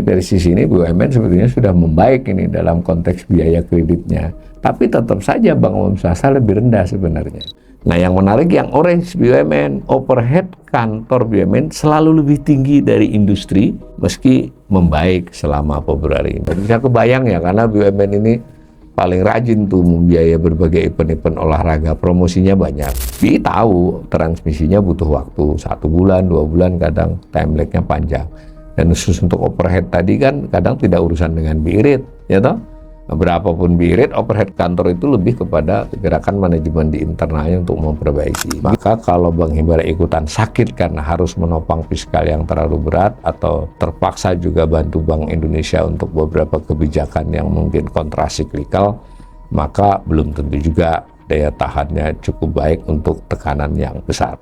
dari sisi ini BUMN sebetulnya sudah membaik ini dalam konteks biaya kreditnya. Tapi tetap saja bank umum swasta lebih rendah sebenarnya. Nah, yang menarik yang orange BUMN, overhead kantor BUMN selalu lebih tinggi dari industri meski membaik selama Februari ini. Bisa kebayang ya, karena BUMN ini paling rajin tuh membiayai berbagai event-event olahraga, promosinya banyak. BI tahu transmisinya butuh waktu 1 bulan, 2 bulan, kadang time lag-nya panjang. Dan khusus untuk overhead tadi kan kadang tidak urusan dengan BI rate, ya toh? Berapapun BI rate, overhead kantor itu lebih kepada gerakan manajemen di internalnya untuk memperbaiki. Maka kalau Bank Himbara ikutan sakit karena harus menopang fiskal yang terlalu berat, atau terpaksa juga bantu Bank Indonesia untuk beberapa kebijakan yang mungkin kontrasiklikal, maka belum tentu juga daya tahannya cukup baik untuk tekanan yang besar.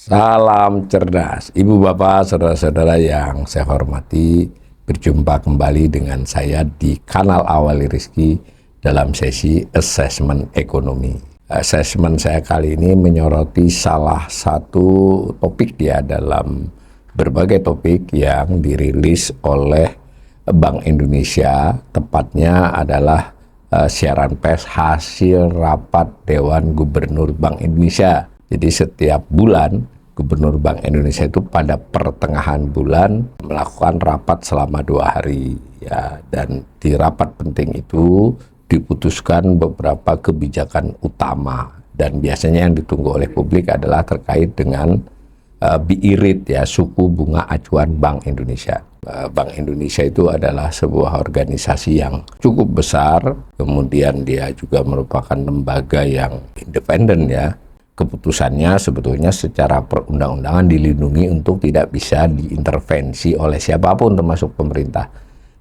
Salam cerdas, Ibu Bapak, saudara-saudara yang saya hormati. Berjumpa kembali dengan saya di kanal Awali Rizki dalam sesi Assessment Ekonomi. Assessment saya kali ini menyoroti salah satu topik ya dalam berbagai topik yang dirilis oleh Bank Indonesia. Tepatnya adalah siaran pers hasil rapat Dewan Gubernur Bank Indonesia. Jadi setiap bulan Gubernur Bank Indonesia itu pada pertengahan bulan melakukan rapat selama 2 hari ya, dan di rapat penting itu diputuskan beberapa kebijakan utama, dan biasanya yang ditunggu oleh publik adalah terkait dengan BI rate ya, suku bunga acuan Bank Indonesia. Bank Indonesia itu adalah sebuah organisasi yang cukup besar, kemudian dia juga merupakan lembaga yang independen ya. Keputusannya sebetulnya secara perundang-undangan dilindungi untuk tidak bisa diintervensi oleh siapapun termasuk pemerintah.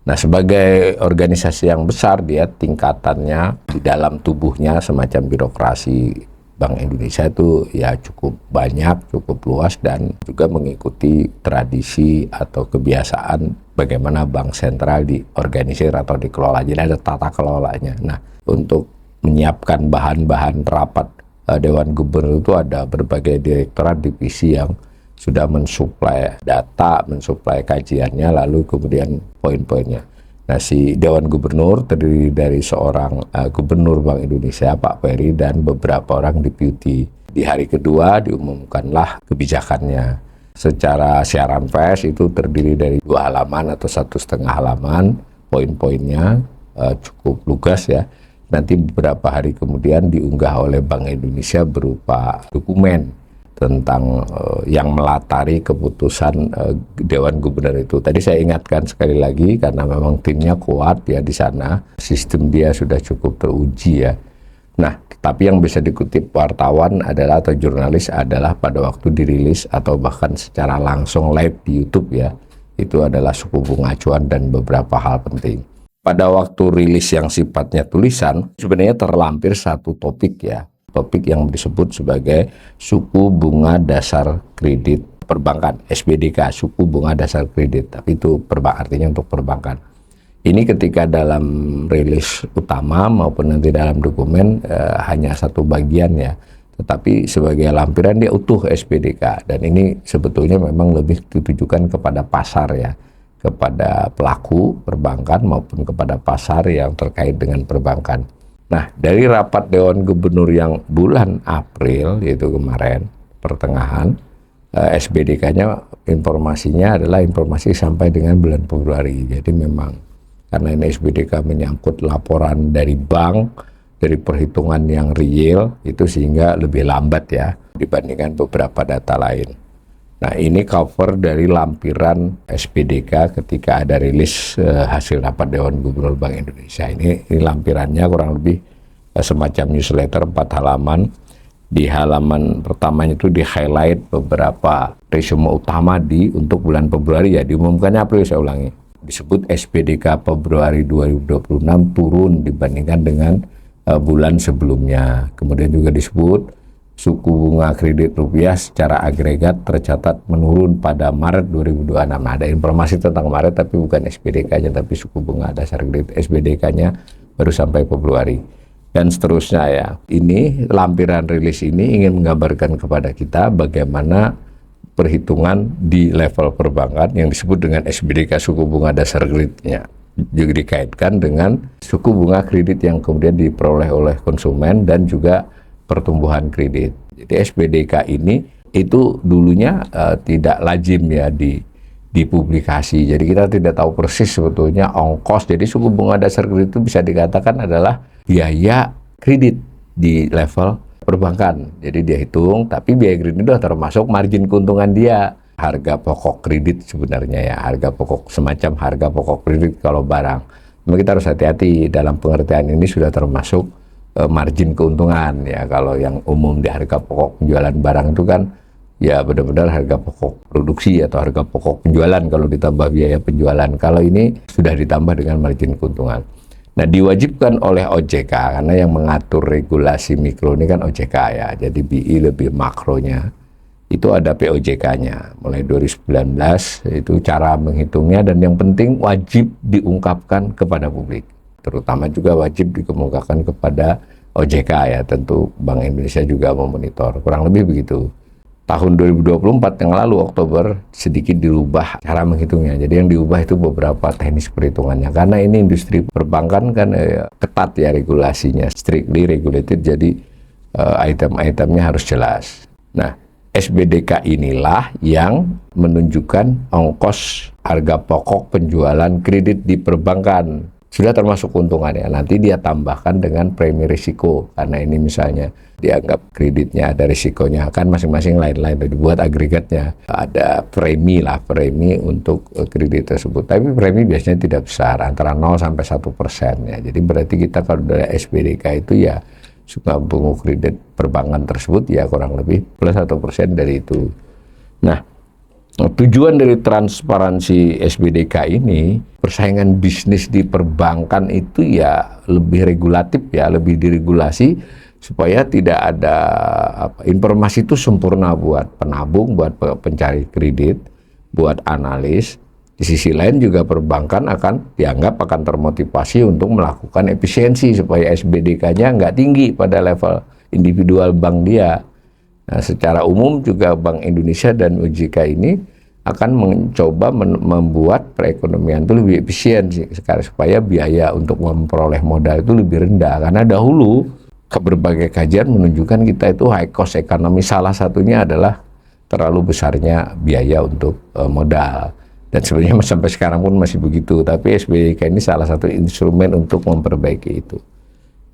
Nah, sebagai organisasi yang besar, dia tingkatannya di dalam tubuhnya semacam birokrasi Bank Indonesia itu ya cukup banyak, cukup luas, dan juga mengikuti tradisi atau kebiasaan bagaimana bank sentral diorganisir atau dikelola. Jadi ada tata kelolanya. Nah, untuk menyiapkan bahan-bahan rapat Dewan Gubernur itu ada berbagai direktorat divisi yang sudah mensuplai data, mensuplai kajiannya, lalu kemudian poin-poinnya. Nah, si Dewan Gubernur terdiri dari seorang Gubernur Bank Indonesia, Pak Peri, dan beberapa orang deputi. Di hari kedua diumumkanlah kebijakannya. Secara siaran pers itu terdiri dari 2 halaman atau 1,5 halaman, poin-poinnya cukup lugas ya. Nanti beberapa hari kemudian diunggah oleh Bank Indonesia berupa dokumen tentang yang melatari keputusan Dewan Gubernur itu. Tadi saya ingatkan sekali lagi karena memang timnya kuat ya di sana, sistem dia sudah cukup teruji ya. Nah, tapi yang bisa dikutip wartawan adalah atau jurnalis adalah pada waktu dirilis atau bahkan secara langsung live di YouTube ya, itu adalah suku bunga acuan dan beberapa hal penting. Pada waktu rilis yang sifatnya tulisan, sebenarnya terlampir satu topik ya. Topik yang disebut sebagai suku bunga dasar kredit perbankan, SBDK, suku bunga dasar kredit. Tapi itu artinya untuk perbankan. Ini ketika dalam rilis utama maupun nanti dalam dokumen hanya satu bagian ya. Tetapi sebagai lampiran dia utuh SBDK. Dan ini sebetulnya memang lebih ditujukan kepada pasar ya, kepada pelaku perbankan maupun kepada pasar yang terkait dengan perbankan. Nah, dari rapat Dewan Gubernur yang bulan April, yaitu kemarin, pertengahan, SBDK-nya informasinya adalah informasi sampai dengan bulan Februari. Jadi memang karena ini SBDK menyangkut laporan dari bank, dari perhitungan yang real, itu sehingga lebih lambat ya dibandingkan beberapa data lain. Nah, ini cover dari lampiran SBDK ketika ada rilis hasil rapat Dewan Gubernur Bank Indonesia. Ini lampirannya kurang lebih semacam newsletter 4 halaman. Di halaman pertamanya itu di-highlight beberapa resume utama untuk bulan Februari ya. Diumumkannya April, saya ulangi. Disebut SBDK Februari 2026 turun dibandingkan dengan bulan sebelumnya. Kemudian juga disebut suku bunga kredit rupiah secara agregat tercatat menurun pada Maret 2026. Nah, ada informasi tentang Maret tapi bukan SBDK-nya, tapi suku bunga dasar kredit SBDK-nya baru sampai Februari. dan seterusnya ya. Ini lampiran rilis ini ingin menggambarkan kepada kita bagaimana perhitungan di level perbankan yang disebut dengan SBDK suku bunga dasar kreditnya juga dikaitkan dengan suku bunga kredit yang kemudian diperoleh oleh konsumen dan juga pertumbuhan kredit. Jadi SBDK ini itu dulunya tidak lazim ya dipublikasi. Jadi kita tidak tahu persis sebetulnya ongkos. Jadi suku bunga dasar kredit itu bisa dikatakan adalah biaya kredit di level perbankan. Jadi dia hitung, tapi biaya kredit itu termasuk margin keuntungan dia. Harga pokok kredit sebenarnya ya, harga pokok semacam harga pokok kredit kalau barang. Memang kita harus hati-hati dalam pengertian ini sudah termasuk margin keuntungan ya. Kalau yang umum di harga pokok penjualan barang itu kan ya benar-benar harga pokok produksi atau harga pokok penjualan kalau ditambah biaya penjualan. Kalau ini sudah ditambah dengan margin keuntungan. Nah, diwajibkan oleh OJK karena yang mengatur regulasi mikro ini kan OJK ya. Jadi BI lebih makronya. Itu ada POJK-nya. Mulai 2019 itu cara menghitungnya dan yang penting wajib diungkapkan kepada publik. Terutama juga wajib dikemukakan kepada OJK ya, tentu Bank Indonesia juga memonitor. Kurang lebih begitu. Tahun 2024 yang lalu Oktober sedikit dirubah cara menghitungnya. Jadi yang diubah itu beberapa teknis perhitungannya. Karena ini industri perbankan kan ketat ya regulasinya, strictly regulated. Jadi item-itemnya harus jelas. Nah, SBDK inilah yang menunjukkan ongkos harga pokok penjualan kredit di perbankan. Sudah termasuk keuntungannya. Nanti dia tambahkan dengan premi risiko. Karena ini misalnya dianggap kreditnya ada risikonya. Kan masing-masing lain-lain. Dibuat agregatnya. Ada premi untuk kredit tersebut. Tapi premi biasanya tidak besar. Antara 0 sampai 1% ya. Jadi berarti kita kalau dari SBDK itu ya suka bunga kredit perbankan tersebut ya kurang lebih plus 1% dari itu. Nah, tujuan dari transparansi SBDK ini, persaingan bisnis di perbankan itu ya lebih regulatif ya, lebih diregulasi supaya tidak ada informasi itu sempurna buat penabung, buat pencari kredit, buat analis. Di sisi lain juga perbankan dianggap akan termotivasi untuk melakukan efisiensi supaya SBDK-nya nggak tinggi pada level individual bank dia. Nah, secara umum juga Bank Indonesia dan OJK ini akan mencoba membuat perekonomian itu lebih efisien sekarang supaya biaya untuk memperoleh modal itu lebih rendah. Karena dahulu berbagai kajian menunjukkan kita itu high cost economy, salah satunya adalah terlalu besarnya biaya untuk modal. Dan sebenarnya sampai sekarang pun masih begitu, tapi SBDK ini salah satu instrumen untuk memperbaiki itu.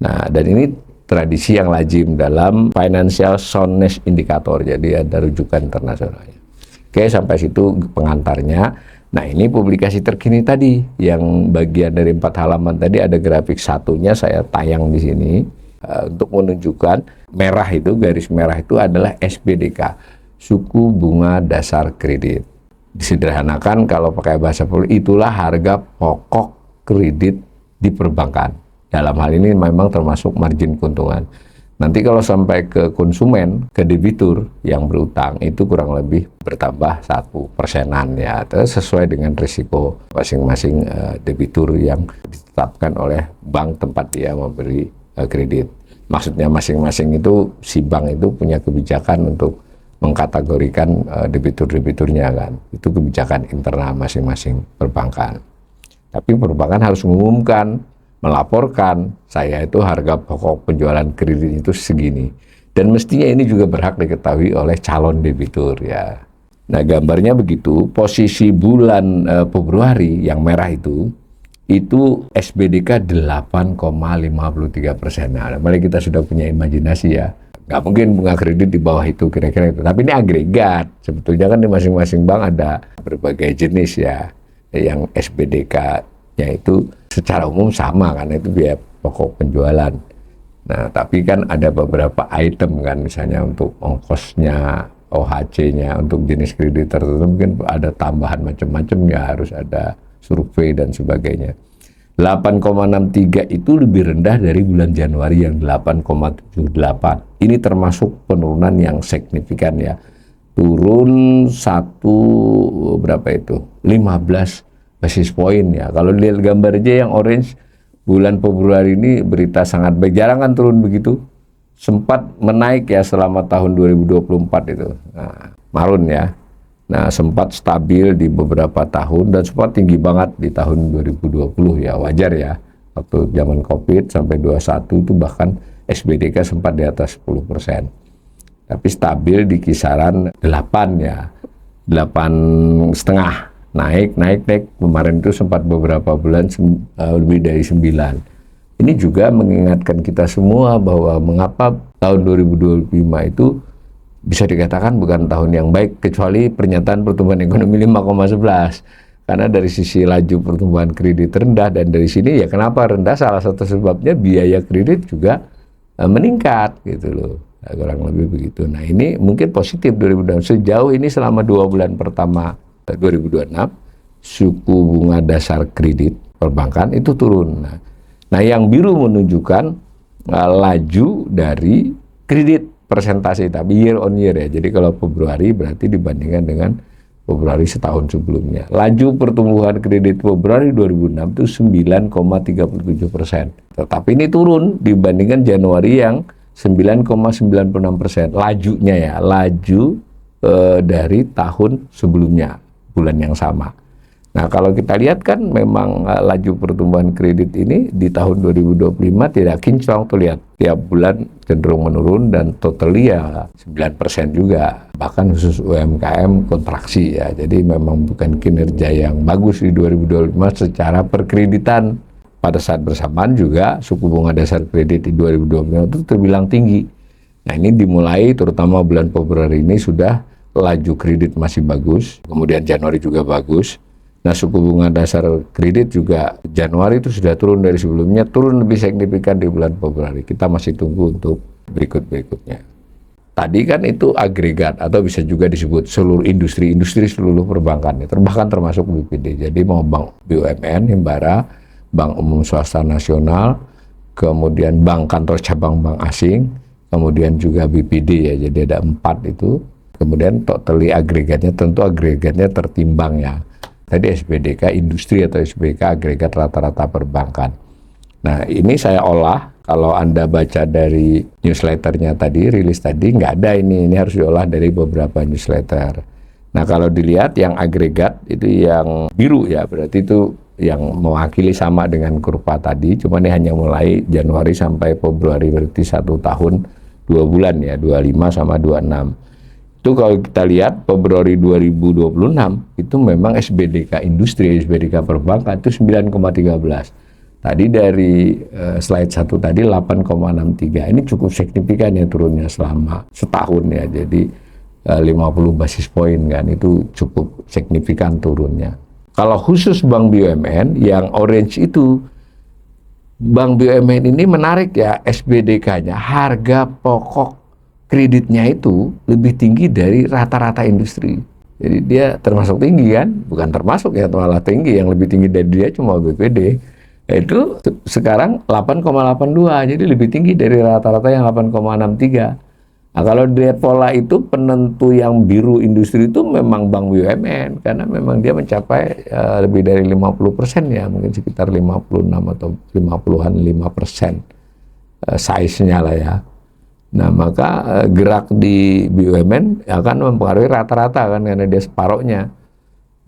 Nah, dan ini tradisi yang lazim dalam Financial Soundness Indicator, jadi ada rujukan internasionalnya. Oke, sampai situ pengantarnya. Nah, ini publikasi terkini tadi, yang bagian dari 4 halaman tadi ada grafik satunya saya tayang di sini untuk menunjukkan merah itu, garis merah itu adalah SBDK, suku bunga dasar kredit. Disederhanakan kalau pakai bahasa itulah harga pokok kredit di perbankan. Dalam hal ini memang termasuk margin keuntungan. Nanti kalau sampai ke konsumen, ke debitur yang berutang itu kurang lebih bertambah 1%-an ya, sesuai dengan risiko masing-masing debitur yang ditetapkan oleh bank tempat dia memberi kredit. Maksudnya masing-masing itu si bank itu punya kebijakan untuk mengkategorikan debitur-debiturnya kan. Itu kebijakan internal masing-masing perbankan. Tapi perbankan harus mengumumkan, melaporkan, saya itu harga pokok penjualan kredit itu segini. Dan mestinya ini juga berhak diketahui oleh calon debitur ya. Nah, gambarnya begitu, posisi bulan Februari yang merah itu SBDK 8,53%. Nah, mari kita sudah punya imajinasi ya. Nggak mungkin bunga kredit di bawah itu kira-kira itu. Tapi ini agregat. Sebetulnya kan di masing-masing bank ada berbagai jenis ya. Yang SBDK-nya itu secara umum sama karena itu biaya pokok penjualan. Nah, tapi kan ada beberapa item kan, misalnya untuk ongkosnya, OHC-nya, untuk jenis kredit tertentu mungkin ada tambahan macam-macam ya, harus ada survei dan sebagainya. 8,63 itu lebih rendah dari bulan Januari yang 8,78. Ini termasuk penurunan yang signifikan ya. Turun 15 basis point ya. Kalau lihat gambar aja yang orange bulan Februari ini berita sangat baik, jarang kan turun begitu, sempat menaik ya selama tahun 2024 itu, nah, Maret ya. Nah, sempat stabil di beberapa tahun dan sempat tinggi banget di tahun 2020 ya, wajar ya. Waktu zaman Covid sampai 21 itu bahkan SBDK sempat di atas 10%. Tapi stabil di kisaran 8 ya, 8,5. Naik. Kemarin itu sempat beberapa bulan lebih dari 9. Ini juga mengingatkan kita semua bahwa mengapa tahun 2025 itu bisa dikatakan bukan tahun yang baik, kecuali pernyataan pertumbuhan ekonomi 5,11. Karena dari sisi laju pertumbuhan kredit rendah, dan dari sini ya kenapa rendah, salah satu sebabnya biaya kredit juga meningkat gitu loh. Nah, kurang lebih begitu. Nah, ini mungkin positif 2026. Sejauh ini selama 2 bulan pertama 2026, suku bunga dasar kredit perbankan itu turun. Nah, yang biru menunjukkan laju dari kredit persentase, tapi year on year ya. Jadi kalau Februari berarti dibandingkan dengan Februari setahun sebelumnya. Laju pertumbuhan kredit Februari 2006 itu 9,37%. Tetapi ini turun dibandingkan Januari yang 9,96%. Lajunya ya, laju dari tahun sebelumnya, bulan yang sama. Nah, kalau kita lihat kan memang laju pertumbuhan kredit ini di tahun 2025 tidak kinclong tuh, lihat. Tiap bulan cenderung menurun dan totally ya 9% juga. Bahkan khusus UMKM kontraksi ya. Jadi memang bukan kinerja yang bagus di 2025 secara perkreditan. Pada saat bersamaan juga suku bunga dasar kredit di 2025 itu terbilang tinggi. Nah, ini dimulai terutama bulan Februari ini sudah laju kredit masih bagus. Kemudian Januari juga bagus. Nah, suku bunga dasar kredit juga Januari itu sudah turun dari sebelumnya, turun lebih signifikan di bulan Februari. Kita masih tunggu untuk berikutnya. Tadi kan itu agregat atau bisa juga disebut seluruh industri seluruh perbankan, bahkan termasuk BPD. Jadi mau bank BUMN, Himbara, bank umum swasta nasional, kemudian bank kantor cabang bank asing, kemudian juga BPD ya. Jadi ada 4 itu. Kemudian totally agregatnya, tentu agregatnya tertimbang ya. Tadi SBDK industri atau SBK agregat rata-rata perbankan. Nah, ini saya olah. Kalau Anda baca dari newsletternya tadi, rilis tadi, nggak ada ini harus diolah dari beberapa newsletter. Nah, kalau dilihat yang agregat itu yang biru ya, berarti itu yang mewakili sama dengan kurva tadi, cuma ini hanya mulai Januari sampai Februari, berarti 1 tahun 2 bulan ya, 25 sama 26. Itu kalau kita lihat Februari 2026 itu memang SBDK industri, SBDK perbankan itu 9,13. Tadi dari slide 1 tadi 8,63. Ini cukup signifikan ya turunnya selama setahun ya. Jadi 50 basis poin kan, itu cukup signifikan turunnya. Kalau khusus Bank BUMN yang orange itu, Bank BUMN ini menarik ya, SBDK-nya harga pokok kreditnya itu lebih tinggi dari rata-rata industri. Jadi dia termasuk tinggi kan, bukan termasuk ya, malah tinggi. Yang lebih tinggi dari dia cuma BPD. Itu sekarang 8,82, jadi lebih tinggi dari rata-rata yang 8,63. Nah, kalau dilihat pola itu, penentu yang biru industri itu memang Bank BUMN, karena memang dia mencapai lebih dari 50% ya, mungkin sekitar 56 atau 50-an 5% size-nya lah ya. Nah, maka gerak di BUMN akan mempengaruhi rata-rata kan, karena dia separohnya.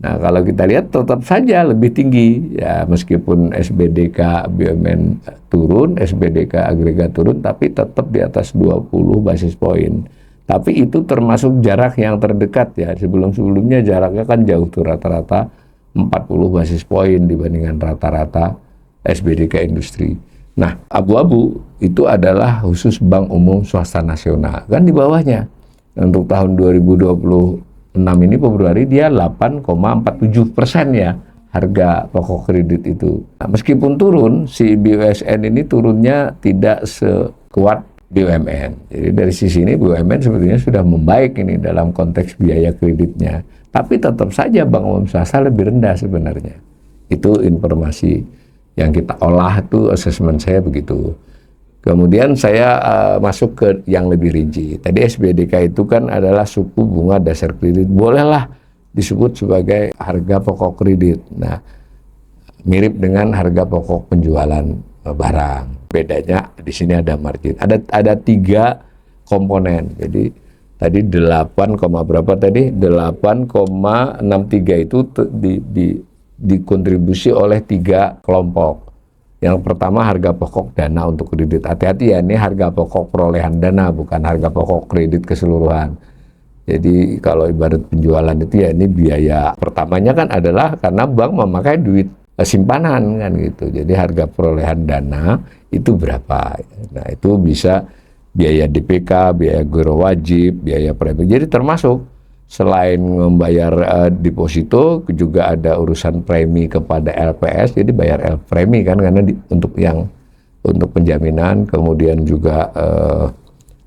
Nah, kalau kita lihat tetap saja lebih tinggi ya, meskipun SBDK BUMN turun, SBDK agregat turun, tapi tetap di atas 20 basis poin. Tapi itu termasuk jarak yang terdekat ya. Sebelum-sebelumnya jaraknya kan jauh tuh, rata-rata 40 basis poin dibandingkan rata-rata SBDK industri. Nah, abu-abu itu adalah khusus Bank Umum Swasta Nasional. Kan di bawahnya. Untuk tahun 2026 ini Februari dia 8,47% ya harga pokok kredit itu. Nah, meskipun turun, si BUSN ini turunnya tidak sekuat BUMN. Jadi dari sisi ini BUMN sebetulnya sudah membaik ini dalam konteks biaya kreditnya. Tapi tetap saja Bank Umum Swasta lebih rendah sebenarnya. Itu informasi yang kita olah, itu asesmen saya begitu. Kemudian saya masuk ke yang lebih rinci. Tadi SBDK itu kan adalah suku bunga dasar kredit. Bolehlah disebut sebagai harga pokok kredit. Nah, mirip dengan harga pokok penjualan barang. Bedanya di sini ada margin. Ada 3 komponen. Jadi tadi 8, berapa tadi? 8,63 itu dikontribusi oleh 3 kelompok. Yang pertama harga pokok dana untuk kredit. Hati-hati ya, ini harga pokok perolehan dana, bukan harga pokok kredit keseluruhan. Jadi kalau ibarat penjualan itu ya ini biaya pertamanya kan adalah karena bank memakai duit simpanan kan gitu. Jadi harga perolehan dana itu berapa. Nah itu bisa biaya DPK, biaya giro wajib, biaya premi. Jadi termasuk selain membayar deposito juga ada urusan premi kepada LPS. Jadi bayar premi kan karena untuk penjaminan, kemudian juga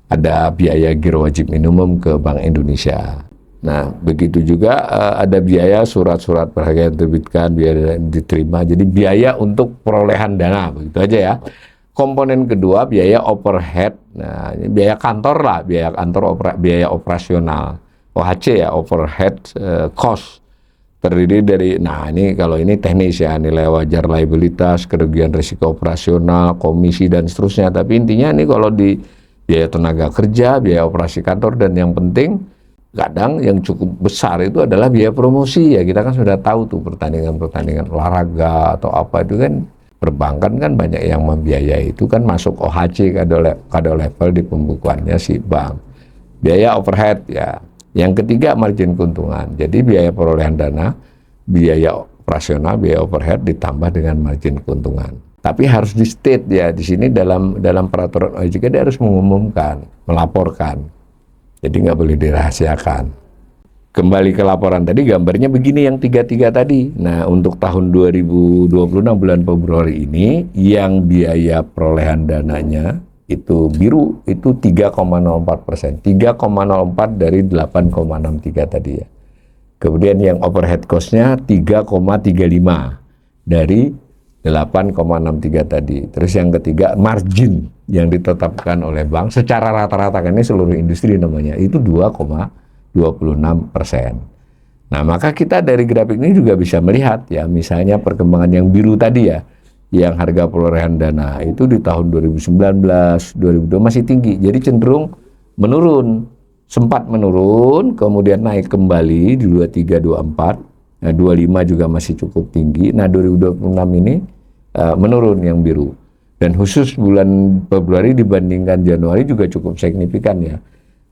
ada biaya giro wajib minimum ke Bank Indonesia. Nah, begitu juga ada biaya surat-surat berharga yang diterbitkan, biaya diterima. Jadi biaya untuk perolehan dana, begitu aja ya. Komponen kedua biaya overhead. Nah, ini biaya kantor lah, biaya kantor, biaya operasional. OHC ya, overhead cost. Terdiri dari, nah ini kalau ini teknis ya, nilai wajar liabilitas, kerugian risiko operasional, komisi dan seterusnya. Tapi intinya ini kalau di biaya tenaga kerja, biaya operasi kantor, dan yang penting kadang yang cukup besar itu adalah biaya promosi ya. Kita kan sudah tahu tuh pertandingan-pertandingan olahraga atau apa itu kan perbankan kan banyak yang membiayai, itu kan masuk OHC kado level di pembukuannya si bank. Biaya overhead ya. Yang ketiga margin keuntungan. Jadi biaya perolehan dana, biaya operasional, biaya overhead ditambah dengan margin keuntungan. Tapi harus di state ya, di sini dalam peraturan OJK dia harus mengumumkan, melaporkan. Jadi nggak boleh dirahasiakan. Kembali ke laporan tadi, gambarnya begini yang 3 tadi. Nah, untuk tahun 2026 bulan Februari ini, yang biaya perolehan dananya itu biru, itu 3,04%. 3,04 dari 8,63 tadi ya. Kemudian yang overhead cost-nya 3,35 dari 8,63 tadi. Terus yang ketiga margin yang ditetapkan oleh bank secara rata-rata, kan ini seluruh industri namanya, itu 2,26%. Nah, maka kita dari grafik ini juga bisa melihat ya, misalnya perkembangan yang biru tadi ya, yang harga perolehan dana itu di tahun 2019, 2002 masih tinggi. Jadi cenderung menurun. Sempat menurun, kemudian naik kembali di 23, 24. Nah, 25 juga masih cukup tinggi. Nah, 2026 ini menurun yang biru. Dan khusus bulan Februari dibandingkan Januari juga cukup signifikan ya.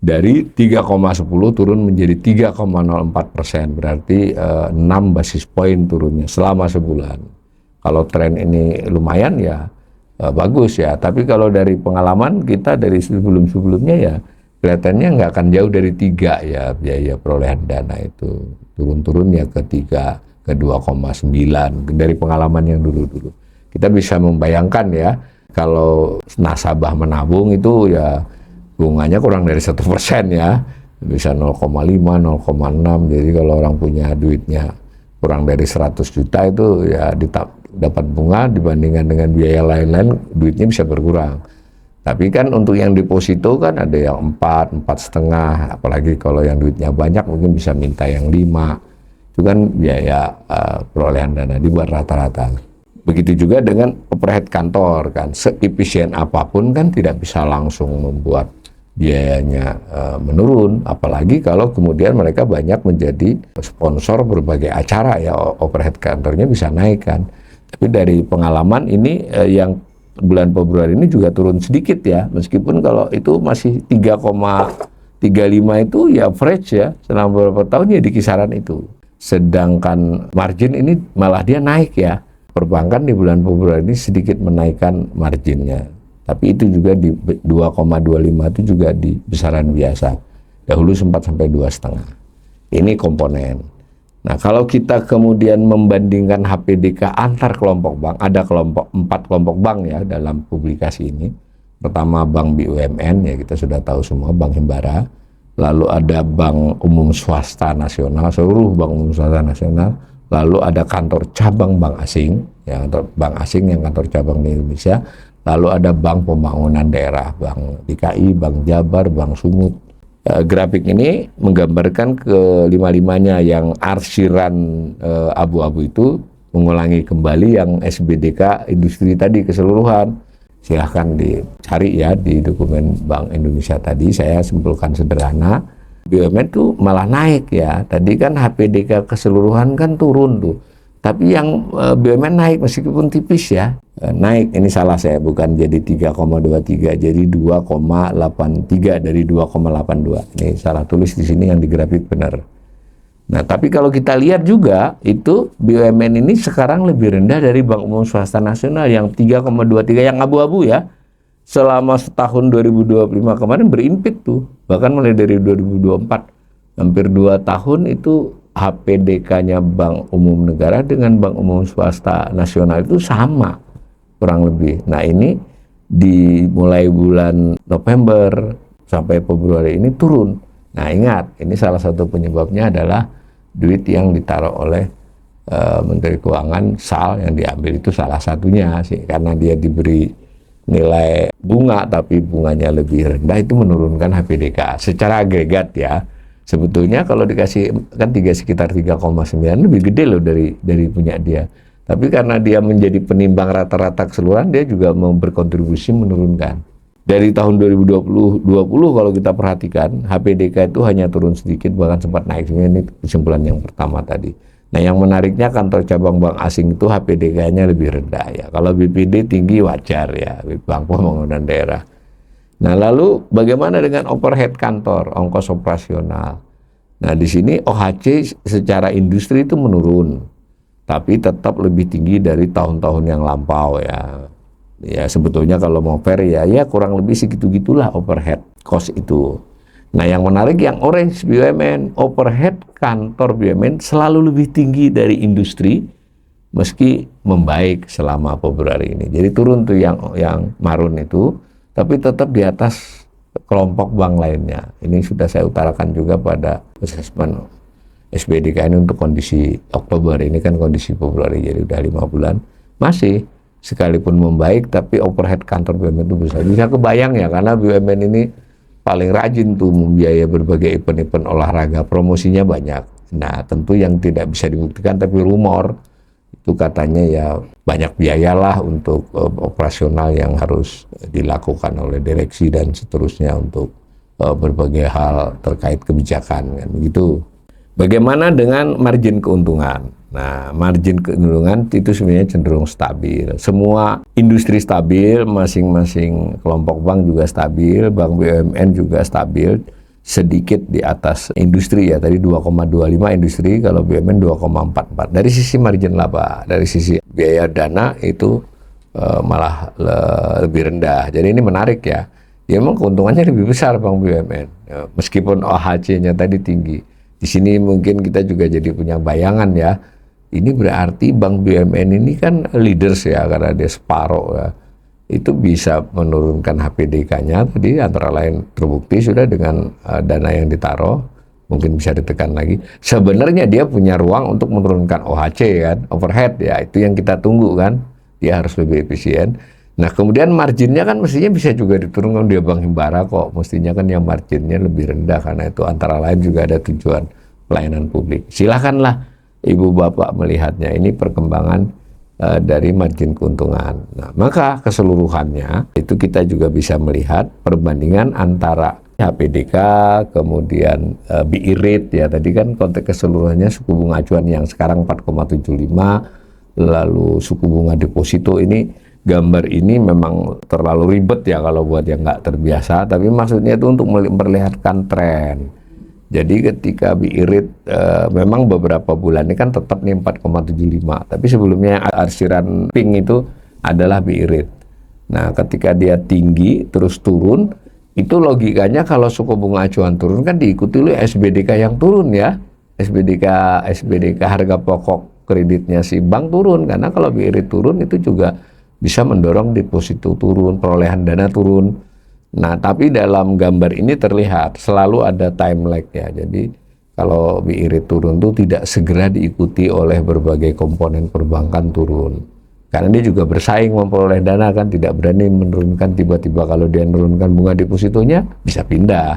Dari 3,10 turun menjadi 3,04%. Berarti 6 basis poin turunnya selama sebulan. Kalau tren ini lumayan ya bagus ya. Tapi kalau dari pengalaman kita dari sebelum-sebelumnya ya kelihatannya nggak akan jauh dari 3 ya biaya perolehan dana itu. Turun-turun ya ke 3, ke 2,9 dari pengalaman yang dulu-dulu. Kita bisa membayangkan ya kalau nasabah menabung itu ya bunganya kurang dari 1% ya. Bisa 0,5, 0,6. Jadi kalau orang punya duitnya kurang dari 100 juta itu ya dapat bunga dibandingkan dengan biaya lain-lain, duitnya bisa berkurang. Tapi kan untuk yang deposito kan ada yang 4,5, apalagi kalau yang duitnya banyak mungkin bisa minta yang 5. Itu kan biaya perolehan dana dibuat rata-rata. Begitu juga dengan overhead kantor kan, seefisien apapun kan tidak bisa langsung membuat biayanya menurun, apalagi kalau kemudian mereka banyak menjadi sponsor berbagai acara ya, overhead kantornya bisa naik kan. Tapi dari pengalaman ini yang bulan Februari ini juga turun sedikit ya, meskipun kalau itu masih 3,35 itu ya average ya, selama beberapa tahun ya di kisaran itu. Sedangkan margin ini malah dia naik ya, perbankan di bulan Februari ini sedikit menaikkan marginnya. Tapi itu juga di 2,25 itu juga di besaran biasa. Dahulu sempat sampai 2,5. Ini komponen. Nah, kalau kita kemudian membandingkan HPDK antar kelompok bank, ada 4 kelompok bank ya dalam publikasi ini. Pertama Bank BUMN ya, kita sudah tahu semua, Bank Himbara. Lalu ada Bank Umum Swasta Nasional, seluruh Bank Umum Swasta Nasional. Lalu ada kantor cabang bank asing, ya, kantor bank asing yang kantor cabang di Indonesia. Lalu ada Bank Pembangunan Daerah, Bank DKI, Bank Jabar, Bank Sumut. Grafik ini menggambarkan ke 5-5-nya yang arsiran abu-abu itu mengulangi kembali yang SBDK industri tadi keseluruhan. Silahkan dicari ya di dokumen Bank Indonesia tadi, saya simpulkan sederhana, BUMN tuh malah naik ya. Tadi kan HPDK keseluruhan kan turun tuh, tapi yang BUMN naik meskipun tipis ya, naik. Ini salah saya, bukan jadi 3,23, jadi 2,83 dari 2,82. Ini salah tulis di sini, yang di grafik benar. Nah, tapi kalau kita lihat juga, itu BUMN ini sekarang lebih rendah dari Bank Umum Swasta Nasional yang 3,23, yang abu-abu ya. Selama setahun 2025 kemarin berimpit tuh, bahkan mulai dari 2024, hampir 2 tahun itu HPDK-nya Bank Umum Negara dengan Bank Umum Swasta Nasional itu sama, kurang lebih. Nah, ini dimulai bulan November sampai Februari ini turun. Nah, ingat, ini salah satu penyebabnya adalah duit yang ditaruh oleh Menteri Keuangan, SAL, yang diambil itu salah satunya sih, karena dia diberi nilai bunga tapi bunganya lebih rendah, itu menurunkan HPDK secara agregat ya. Sebetulnya kalau dikasih kan sekitar 3,9 lebih gede loh dari punya dia. Tapi karena dia menjadi penimbang rata-rata keseluruhan, dia juga mau berkontribusi menurunkan. Dari tahun 2020 kalau kita perhatikan, HPDK itu hanya turun sedikit, bahkan sempat naik. Ini kesimpulan yang pertama tadi. Nah, yang menariknya kantor cabang bank asing itu HPDK-nya lebih rendah ya. Kalau BPD tinggi wajar ya, Bank Pembangunan Daerah. Nah, lalu bagaimana dengan overhead kantor, ongkos operasional? Nah, di sini OHC secara industri itu menurun, tapi tetap lebih tinggi dari tahun-tahun yang lampau ya. Ya, sebetulnya kalau mau fair ya kurang lebih segitu-gitulah overhead cost itu. Nah, yang menarik yang orange BUMN, overhead kantor BUMN selalu lebih tinggi dari industri meski membaik selama Februari ini. Jadi turun tuh yang marun itu, tapi tetap di atas kelompok bank lainnya. Ini sudah saya utarakan juga pada asesmen SBDK ini untuk kondisi Oktober, ini kan kondisi Februari, jadi udah 5 bulan masih. Sekalipun membaik, tapi overhead kantor BUMN itu bisa kebayang ya, karena BUMN ini paling rajin tuh membiayai berbagai event-event olahraga, promosinya banyak. Nah, tentu yang tidak bisa dibuktikan tapi rumor itu katanya ya banyak biayalah untuk operasional yang harus dilakukan oleh direksi dan seterusnya untuk berbagai hal terkait kebijakan kan begitu. Bagaimana dengan margin keuntungan? Nah, margin keuntungan itu sebenarnya cenderung stabil. Semua industri stabil, masing-masing kelompok bank juga stabil, bank BUMN juga stabil, sedikit di atas industri ya. Tadi 2,25 industri, kalau BUMN 2,44. Dari sisi margin laba, dari sisi biaya dana itu malah lebih rendah. Jadi ini menarik ya. Ya memang keuntungannya lebih besar bank BUMN, ya, meskipun OHC-nya tadi tinggi. Di sini mungkin kita juga jadi punya bayangan ya. Ini berarti Bank BUMN ini kan leaders ya, karena dia separuh ya. Itu bisa menurunkan HPDK-nya tadi, antara lain terbukti sudah dengan dana yang ditaruh, mungkin bisa ditekan lagi. Sebenarnya dia punya ruang untuk menurunkan OHC kan, overhead ya, itu yang kita tunggu kan. Dia harus lebih efisien. Nah, kemudian marginnya kan mestinya bisa juga diturunkan, dia Bank Himbara kok. Mestinya kan yang marginnya lebih rendah, karena itu antara lain juga ada tujuan pelayanan publik. Silakanlah Ibu Bapak melihatnya, ini perkembangan dari margin keuntungan. Nah, maka keseluruhannya itu kita juga bisa melihat perbandingan antara HPDK, kemudian BI rate ya, tadi kan konteks keseluruhannya suku bunga acuan yang sekarang 4,75, lalu suku bunga deposito ini, gambar ini memang terlalu ribet ya kalau buat yang nggak terbiasa, tapi maksudnya itu untuk memperlihatkan tren. Jadi ketika BI rate memang beberapa bulan ini kan tetap nih 4,75, tapi sebelumnya arsiran pink itu adalah BI rate. Nah, ketika dia tinggi terus turun, itu logikanya kalau suku bunga acuan turun kan diikuti oleh SBDK yang turun ya. SBDK harga pokok kreditnya si bank turun, karena kalau BI rate turun itu juga bisa mendorong deposito turun, perolehan dana turun. Nah, tapi dalam gambar ini terlihat selalu ada time lag ya. Jadi kalau BI rate turun itu tidak segera diikuti oleh berbagai komponen perbankan turun. Karena dia juga bersaing memperoleh dana kan, tidak berani menurunkan tiba-tiba. Kalau dia menurunkan bunga depositonya bisa pindah.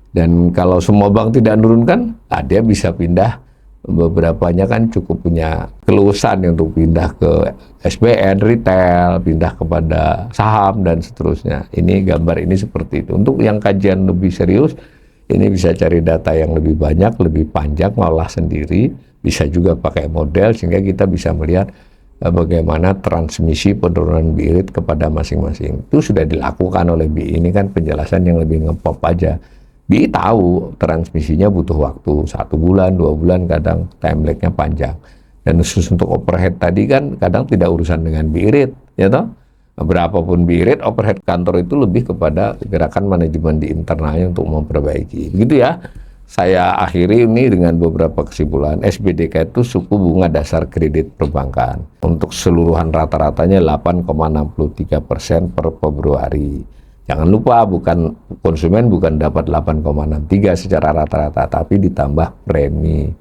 Dan kalau semua bank tidak menurunkan, dia bisa pindah beberapanya kan cukup punya kelulusan untuk pindah ke SBN, retail, pindah kepada saham dan seterusnya. Ini gambar ini seperti itu. Untuk yang kajian lebih serius, ini bisa cari data yang lebih banyak, lebih panjang, ngolah sendiri, bisa juga pakai model sehingga kita bisa melihat bagaimana transmisi penurunan BI rate kepada masing-masing. Itu sudah dilakukan oleh BI, ini kan penjelasan yang lebih ngepop aja. BI tahu transmisinya butuh waktu 1 bulan, 2 bulan, kadang time lag-nya panjang. Dan khusus untuk overhead tadi kan kadang tidak urusan dengan BI rate, ya toh? Berapapun BI rate, overhead kantor itu lebih kepada gerakan manajemen di internalnya untuk memperbaiki. Gitu ya. Saya akhiri ini dengan beberapa kesimpulan. SBDK itu suku bunga dasar kredit perbankan. Untuk seluruhan rata-ratanya 8,63% per Februari. Jangan lupa, konsumen bukan dapat 8,63 secara rata-rata, tapi ditambah premi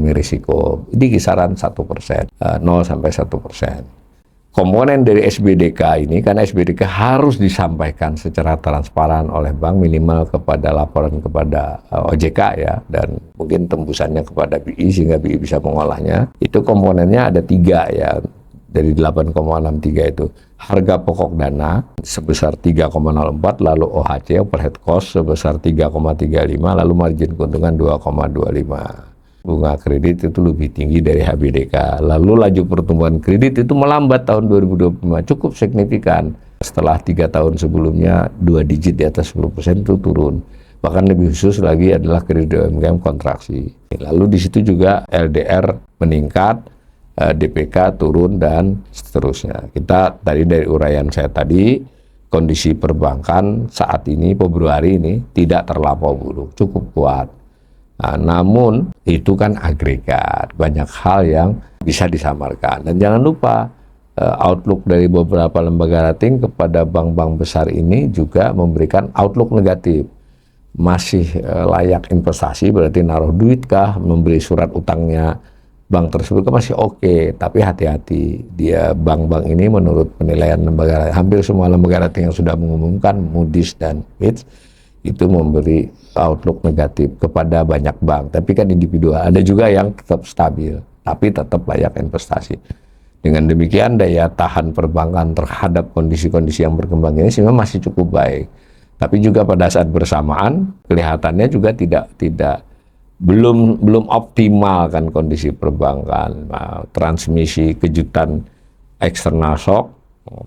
risiko di kisaran 1%, 0 sampai 1%. Komponen dari SBDK ini, karena SBDK harus disampaikan secara transparan oleh bank, minimal kepada laporan kepada OJK ya, dan mungkin tembusannya kepada BI sehingga BI bisa mengolahnya. Itu komponennya ada 3 ya. Dari 8,63 itu harga pokok dana sebesar 3,04, lalu OHC overhead cost sebesar 3,35, lalu margin keuntungan 2,25. Bunga kredit itu lebih tinggi dari HBDK. Lalu laju pertumbuhan kredit itu melambat tahun 2025 cukup signifikan. Setelah 3 tahun sebelumnya 2 digit di atas 10% itu turun. Bahkan lebih khusus lagi adalah kredit UMKM kontraksi. Lalu di situ juga LDR meningkat, DPK turun dan seterusnya. Kita tadi dari uraian saya tadi, kondisi perbankan saat ini Februari ini tidak terlampau buruk, cukup kuat. Nah, namun itu kan agregat, banyak hal yang bisa disamarkan. Dan jangan lupa outlook dari beberapa lembaga rating kepada bank-bank besar ini juga memberikan outlook negatif. Masih layak investasi, berarti naruh duit kah, membeli surat utangnya bank tersebut kan masih oke, tapi hati-hati. Dia bank-bank ini menurut penilaian lembaga, hampir semua lembaga rating yang sudah mengumumkan, Moody's dan Fitch, itu memberi outlook negatif kepada banyak bank. Tapi kan individual, ada juga yang tetap stabil, tapi tetap layak investasi. Dengan demikian daya tahan perbankan terhadap kondisi-kondisi yang berkembang ini sebenarnya masih cukup baik. Tapi juga pada saat bersamaan kelihatannya juga belum optimal kan kondisi perbankan. Nah, transmisi kejutan eksternal shock,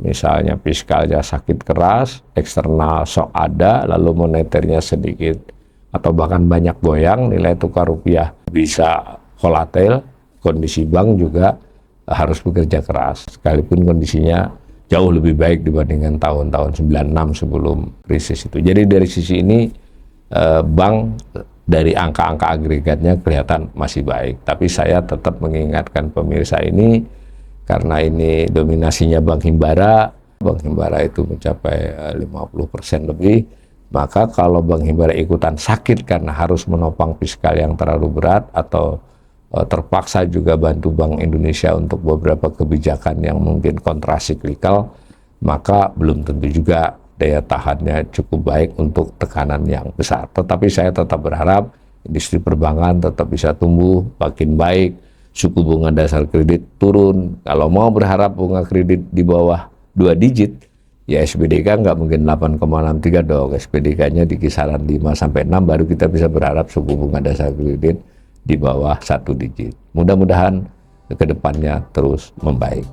misalnya fiskalnya sakit keras, eksternal shock ada, lalu moneternya sedikit atau bahkan banyak goyang, nilai tukar rupiah bisa volatil, kondisi bank juga harus bekerja keras sekalipun kondisinya jauh lebih baik dibandingkan tahun-tahun 96 sebelum krisis itu. Jadi dari sisi ini bank dari angka-angka agregatnya kelihatan masih baik, tapi saya tetap mengingatkan pemirsa ini, karena ini dominasinya Bank Himbara itu mencapai 50% lebih, maka kalau Bank Himbara ikutan sakit karena harus menopang fiskal yang terlalu berat atau terpaksa juga bantu Bank Indonesia untuk beberapa kebijakan yang mungkin kontrasiklikal, maka belum tentu juga daya tahannya cukup baik untuk tekanan yang besar. Tetapi saya tetap berharap industri perbankan tetap bisa tumbuh makin baik, suku bunga dasar kredit turun. Kalau mau berharap bunga kredit di bawah 2 digit, ya SBDK nggak mungkin 8,63 dong. SBDK-nya di kisaran 5-6, baru kita bisa berharap suku bunga dasar kredit di bawah 1 digit. Mudah-mudahan ke depannya terus membaik.